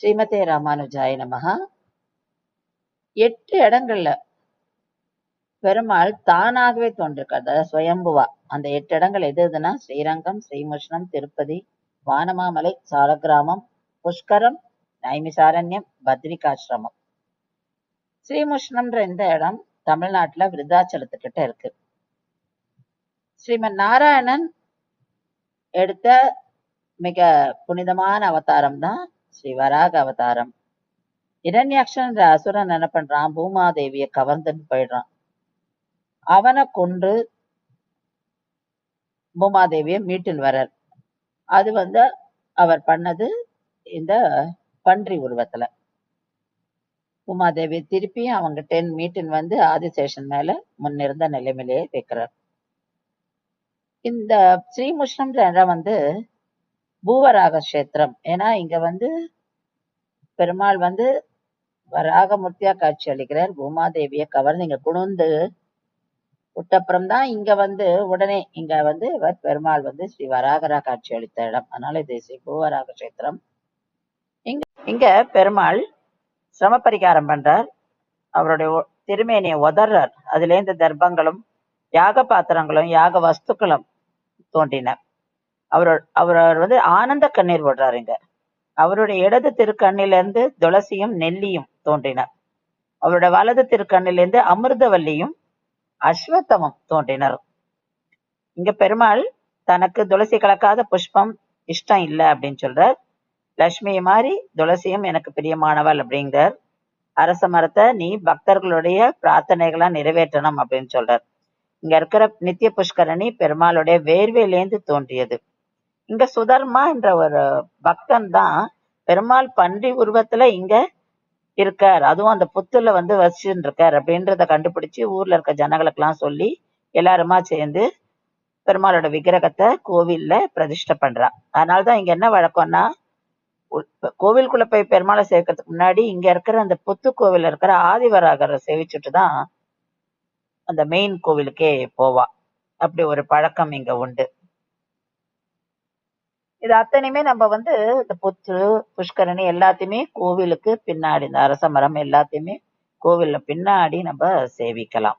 ஸ்ரீமதே ராமானுஜாய நமஹா. 8 இடங்கள்ல பெருமாள் தானாகவே தோன்றிருக்கார், அதாவது சுயம்புவா. அந்த 8 இடங்கள் எது எதுனா ஸ்ரீரங்கம், ஸ்ரீமுஷ்ணம், திருப்பதி, வானமாமலை, சாலக்கிராமம், புஷ்கரம், நைமிசாரண்யம், பத்ரிகாசிரமம். ஸ்ரீமுஷ்ணம்ன்ற இந்த இடம் தமிழ்நாட்டுல விருத்தாச்சலத்துக்கிட்ட இருக்கு. ஸ்ரீமன் நாராயணன் எடுத்த மிக புனிதமான அவதாரம் தான் ஸ்ரீ வராக அவதாரம். இரண்யாக்ஷன்ற அசுரன் என்ன பண்றான், பூமாதேவியை கவர்ந்துட்டு போயிடுறான். அவனை கொன்று பூமாதேவியை மீட்டில் வர்றார். அது அவர் பண்ணது இந்த பன்றி உருவத்துல. பூமாதேவி திருப்பியும் அவங்க 10 மீட்டின் ஆதிசேஷன் மேல முன்னிருந்த நிலைமையிலேயே வைக்கிறார். இந்த ஸ்ரீமுஷ்ணம்ன்ற இடம் பூவராக கஷேத்திரம். ஏன்னா இங்க பெருமாள் வராகமூர்த்தியா காட்சி அளிக்கிறார். பூமாதேவியை கவர்ந்து இங்க குணுந்து விட்டப்புறம் தான் இங்க உடனே இங்க பெருமாள் ஸ்ரீ வராகரா காட்சி அளித்த இடம். அதனால இது ஸ்ரீ பூவராக கஷேத்திரம். இங்க பெருமாள் சிரம பரிகாரம் பண்றார். அவருடைய திருமேனியை உதர்றார். அதுல இருந்து தர்ப்பங்களும் யாக பாத்திரங்களும் யாக வஸ்துக்களும் தோன்றின. அவர் ஆனந்த கண்ணீர் விடுறாரு. இங்க அவருடைய இடது திருக்கண்ணிலிருந்து துளசியும் நெல்லியும் தோன்றின. அவருடைய வலது திருக்கண்ணிலிருந்து அமிர்தவல்லியும் அஸ்வத்தமும் தோன்றினர். இங்க பெருமாள் தனக்கு துளசி கலக்காத புஷ்பம் இஷ்டம் இல்லை அப்படின்னு சொல்றார். லட்சுமி மாதிரி துளசியும் எனக்கு பிரியமானவள் அப்படிங்கிறார். அரச மரத்தை நீ பக்தர்களுடைய பிரார்த்தனைகளா நிறைவேற்றணும் அப்படின்னு சொல்றார். இங்க இருக்கிற நித்திய புஷ்கரணி பெருமாளுடைய வேர்வையிலேந்து தோன்றியது. இங்க சுதர்மா என்ற ஒரு பக்தன் தான் பெருமாள் பன்றி உருவத்துல இங்க இருக்கார், அதுவும் அந்த புத்துல வசிச்சுட்டு இருக்கார் அப்படின்றத கண்டுபிடிச்சு ஊர்ல இருக்க ஜனங்களுக்கு எல்லாம் சொல்லி எல்லாருமா சேர்ந்து பெருமாளோட விக்கிரகத்தை கோவில்ல பிரதிஷ்டை பண்றா. அதனாலதான் இங்க என்ன வழக்கம்னா, கோவிலுக்குள்ள போய் பெருமாளை சேர்க்கறதுக்கு முன்னாடி இங்க இருக்கிற அந்த புத்து கோவில்ல இருக்கிற ஆதிவராகரை சேவிச்சுட்டு தான் அந்த மெயின் கோவிலுக்கே போவா. அப்படி ஒரு பழக்கம் இங்க உண்டு. இது அத்தனையுமே நம்ம இந்த புத்து புஷ்கரணி எல்லாத்தையுமே கோவிலுக்கு பின்னாடி, இந்த அரச மரம் எல்லாத்தையுமே கோவில்ல பின்னாடி நம்ம சேவிக்கலாம்.